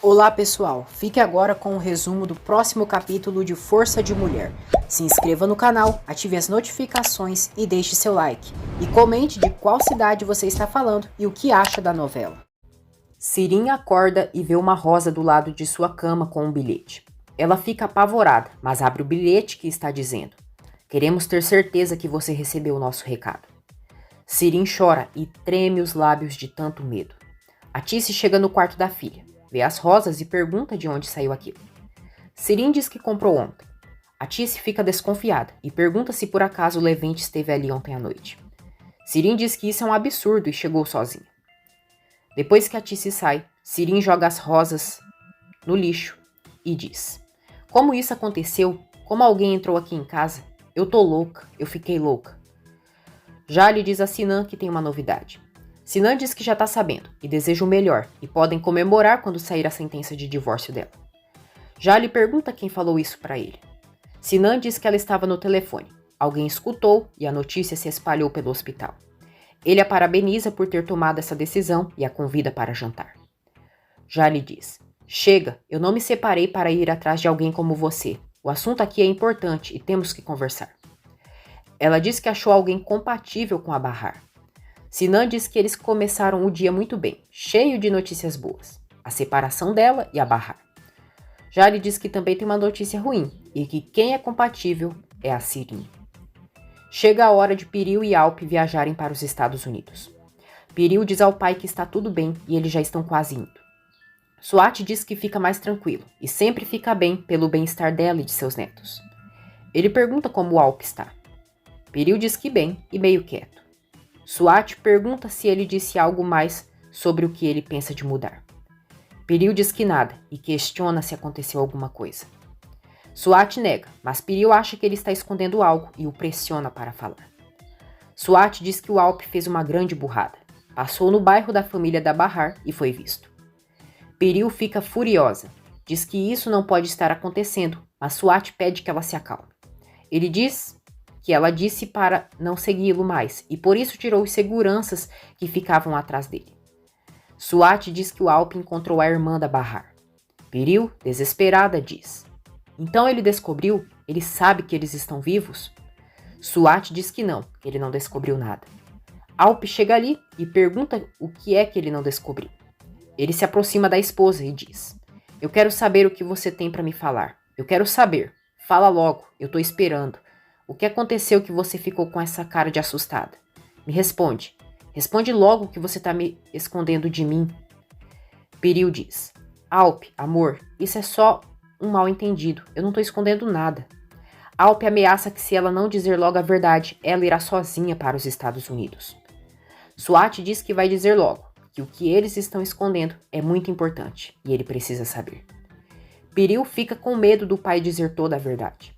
Olá pessoal, fique agora com o resumo do próximo capítulo de Força de Mulher. Se inscreva no canal, ative as notificações e deixe seu like. E comente de qual cidade você está falando e o que acha da novela. Sirin acorda e vê uma rosa do lado de sua cama com um bilhete. Ela fica apavorada, mas abre o bilhete que está dizendo: "Queremos ter certeza que você recebeu o nosso recado." Sirin chora e treme os lábios de tanto medo. Atice chega no quarto da filha, vê as rosas e pergunta de onde saiu aquilo. Sirin diz que comprou ontem. Atice fica desconfiada e pergunta se por acaso o Levente esteve ali ontem à noite. Sirin diz que isso é um absurdo e chegou sozinha. Depois que Atice sai, Sirin joga as rosas no lixo e diz: "Como isso aconteceu? Como alguém entrou aqui em casa? Eu tô louca, eu fiquei louca." Jale diz a Sinan que tem uma novidade. Sinan diz que já tá sabendo e deseja o melhor e podem comemorar quando sair a sentença de divórcio dela. Jale pergunta quem falou isso para ele. Sinan diz que ela estava no telefone. Alguém escutou e a notícia se espalhou pelo hospital. Ele a parabeniza por ter tomado essa decisão e a convida para jantar. Jale diz: "Chega, eu não me separei para ir atrás de alguém como você. O assunto aqui é importante e temos que conversar." Ela diz que achou alguém compatível com a Bahar. Sinan diz que eles começaram o dia muito bem, cheio de notícias boas. A separação dela e a Bahar. Jale diz que também tem uma notícia ruim e que quem é compatível é a Sirin. Chega a hora de Piril e Alp viajarem para os Estados Unidos. Piril diz ao pai que está tudo bem e eles já estão quase indo. Suat diz que fica mais tranquilo e sempre fica bem pelo bem-estar dela e de seus netos. Ele pergunta como o Alp está. Piril diz que bem e meio quieto. Suat pergunta se ele disse algo mais sobre o que ele pensa de mudar. Piril diz que nada e questiona se aconteceu alguma coisa. Suat nega, mas Piril acha que ele está escondendo algo e o pressiona para falar. Suat diz que o Alp fez uma grande burrada. Passou no bairro da família da Bahar e foi visto. Piril fica furiosa. Diz que isso não pode estar acontecendo, mas Suat pede que ela se acalme. Ele diz que ela disse para não segui-lo mais e por isso tirou os seguranças que ficavam atrás dele. Suat diz que o Alp encontrou a irmã da Bahar. Piril, desesperada, diz: "Então ele descobriu? Ele sabe que eles estão vivos?" Suat diz que ele não descobriu nada. Alp chega ali e pergunta o que é que ele não descobriu. Ele se aproxima da esposa e diz: "Eu quero saber o que você tem para me falar. Eu quero saber. Fala logo, eu tô esperando. O que aconteceu que você ficou com essa cara de assustada? Me responde. Responde logo que você tá me escondendo de mim." Piril diz: "Alp, amor, isso é só um mal-entendido. Eu não tô escondendo nada." Alp ameaça que se ela não dizer logo a verdade, ela irá sozinha para os Estados Unidos. Suat diz que vai dizer logo, que o que eles estão escondendo é muito importante e ele precisa saber. Piril fica com medo do pai dizer toda a verdade.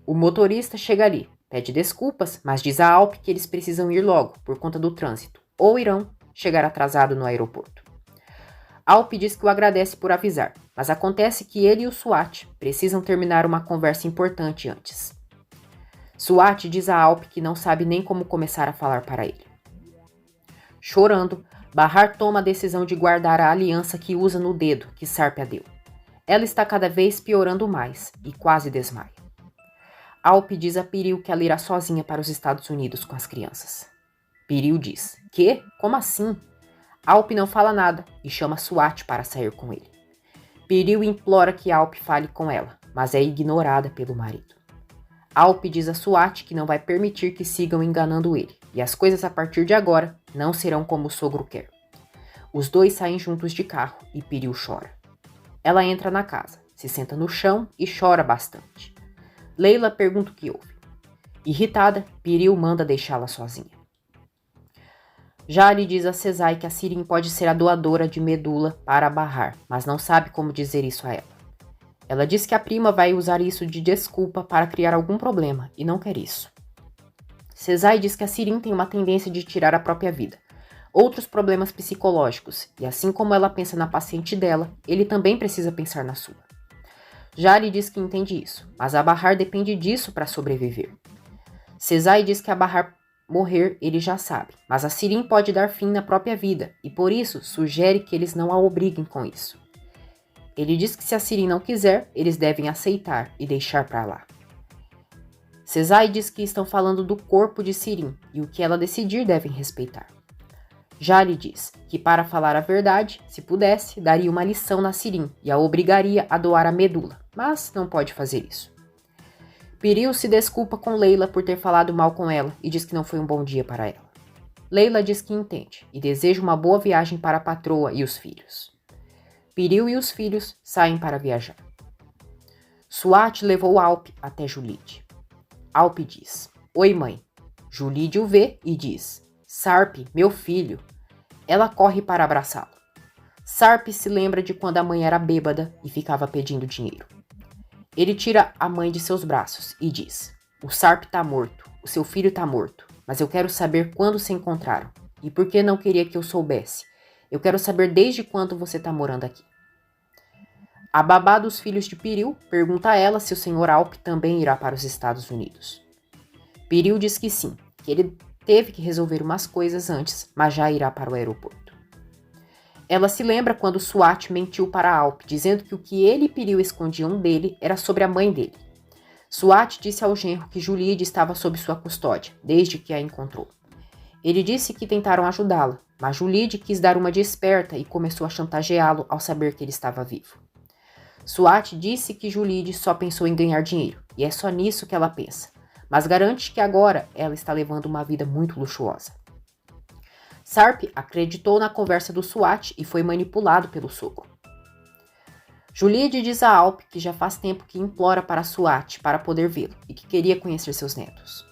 O motorista chega ali, pede desculpas, mas diz a Alp que eles precisam ir logo por conta do trânsito, ou irão chegar atrasado no aeroporto. Alp diz que o agradece por avisar, mas acontece que ele e o Suat precisam terminar uma conversa importante antes. Suat diz a Alp que não sabe nem como começar a falar para ele. Chorando, Bahar toma a decisão de guardar a aliança que usa no dedo que Sarpia deu. Ela está cada vez piorando mais e quase desmaia. Alp diz a Piril que ela irá sozinha para os Estados Unidos com as crianças. Piril diz: "Quê? Como assim?" Alp não fala nada e chama Suat para sair com ele. Piril implora que Alp fale com ela, mas é ignorada pelo marido. Alp diz a Suat que não vai permitir que sigam enganando ele, e as coisas a partir de agora não serão como o sogro quer. Os dois saem juntos de carro e Piril chora. Ela entra na casa, se senta no chão e chora bastante. Leila pergunta o que houve. Irritada, Piril manda deixá-la sozinha. Jale diz a Cesai que a Sirin pode ser a doadora de medula para a Bahar, mas não sabe como dizer isso a ela. Ela diz que a prima vai usar isso de desculpa para criar algum problema e não quer isso. Cesai diz que a Sirin tem uma tendência de tirar a própria vida, outros problemas psicológicos, e assim como ela pensa na paciente dela, ele também precisa pensar na sua. Jale diz que entende isso, mas a Bahar depende disso para sobreviver. Cesai diz que a Bahar morrer ele já sabe, mas a Sirin pode dar fim na própria vida e por isso sugere que eles não a obriguem com isso. Ele diz que se a Sirin não quiser, eles devem aceitar e deixar para lá. Sezai diz que estão falando do corpo de Sirin e o que ela decidir devem respeitar. Jali diz que para falar a verdade, se pudesse, daria uma lição na Sirin e a obrigaria a doar a medula, mas não pode fazer isso. Piril se desculpa com Leila por ter falado mal com ela e diz que não foi um bom dia para ela. Leila diz que entende e deseja uma boa viagem para a patroa e os filhos. Piril e os filhos saem para viajar. Suat levou Alp até Julide. Alp diz: "Oi, mãe." Julide o vê e diz: "Sarp, meu filho." Ela corre para abraçá-lo. Sarp se lembra de quando a mãe era bêbada e ficava pedindo dinheiro. Ele tira a mãe de seus braços e diz: "O Sarp tá morto, o seu filho tá morto, mas eu quero saber quando se encontraram. E por que não queria que eu soubesse? Eu quero saber desde quando você tá morando aqui." A babá dos filhos de Piril pergunta a ela se o Sr. Alp também irá para os Estados Unidos. Piril diz que sim, que ele teve que resolver umas coisas antes, mas já irá para o aeroporto. Ela se lembra quando Suat mentiu para Alp, dizendo que o que ele e Piril escondiam dele era sobre a mãe dele. Suat disse ao genro que Julide estava sob sua custódia, desde que a encontrou. Ele disse que tentaram ajudá-la, mas Julide quis dar uma de esperta e começou a chantageá-lo ao saber que ele estava vivo. Suat disse que Julide só pensou em ganhar dinheiro, e é só nisso que ela pensa, mas garante que agora ela está levando uma vida muito luxuosa. Sarp acreditou na conversa do Suat e foi manipulado pelo sogro. Julide diz a Alp que já faz tempo que implora para Suat para poder vê-lo e que queria conhecer seus netos.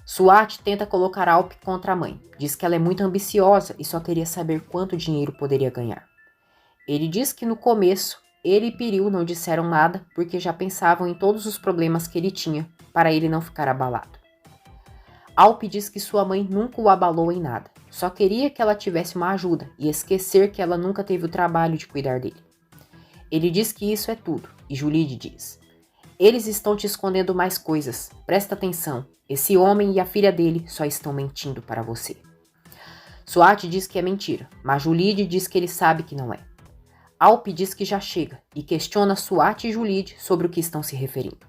Suat tenta colocar Alp contra a mãe, diz que ela é muito ambiciosa e só queria saber quanto dinheiro poderia ganhar. Ele diz que no começo ele e Piril não disseram nada porque já pensavam em todos os problemas que ele tinha para ele não ficar abalado. Alp diz que sua mãe nunca o abalou em nada, só queria que ela tivesse uma ajuda e esquecer que ela nunca teve o trabalho de cuidar dele. Ele diz que isso é tudo, e Julide diz: "Eles estão te escondendo mais coisas, presta atenção, esse homem e a filha dele só estão mentindo para você." Suat diz que é mentira, mas Julide diz que ele sabe que não é. Alp diz que já chega e questiona Suat e Julide sobre o que estão se referindo.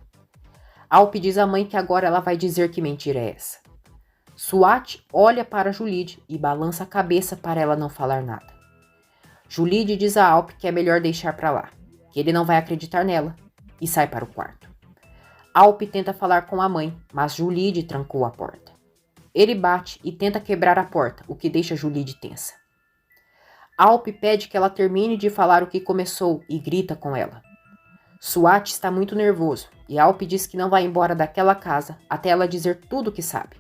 Alp diz à mãe que agora ela vai dizer que mentira é essa. Suat olha para Julide e balança a cabeça para ela não falar nada. Julide diz a Alp que é melhor deixar para lá, que ele não vai acreditar nela, e sai para o quarto. Alp tenta falar com a mãe, mas Julide trancou a porta. Ele bate e tenta quebrar a porta, o que deixa Julide tensa. Alp pede que ela termine de falar o que começou e grita com ela. Suat está muito nervoso e Alp diz que não vai embora daquela casa até ela dizer tudo o que sabe.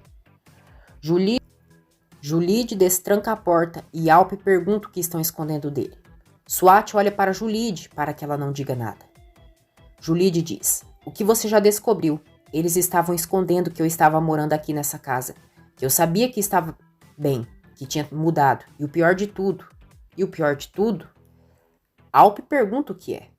Julide destranca a porta e Alp pergunta o que estão escondendo dele. Suat olha para Julide para que ela não diga nada. Julide diz: "O que você já descobriu? Eles estavam escondendo que eu estava morando aqui nessa casa, que eu sabia que estava bem, que tinha mudado, e o pior de tudo, Alp pergunta o que é.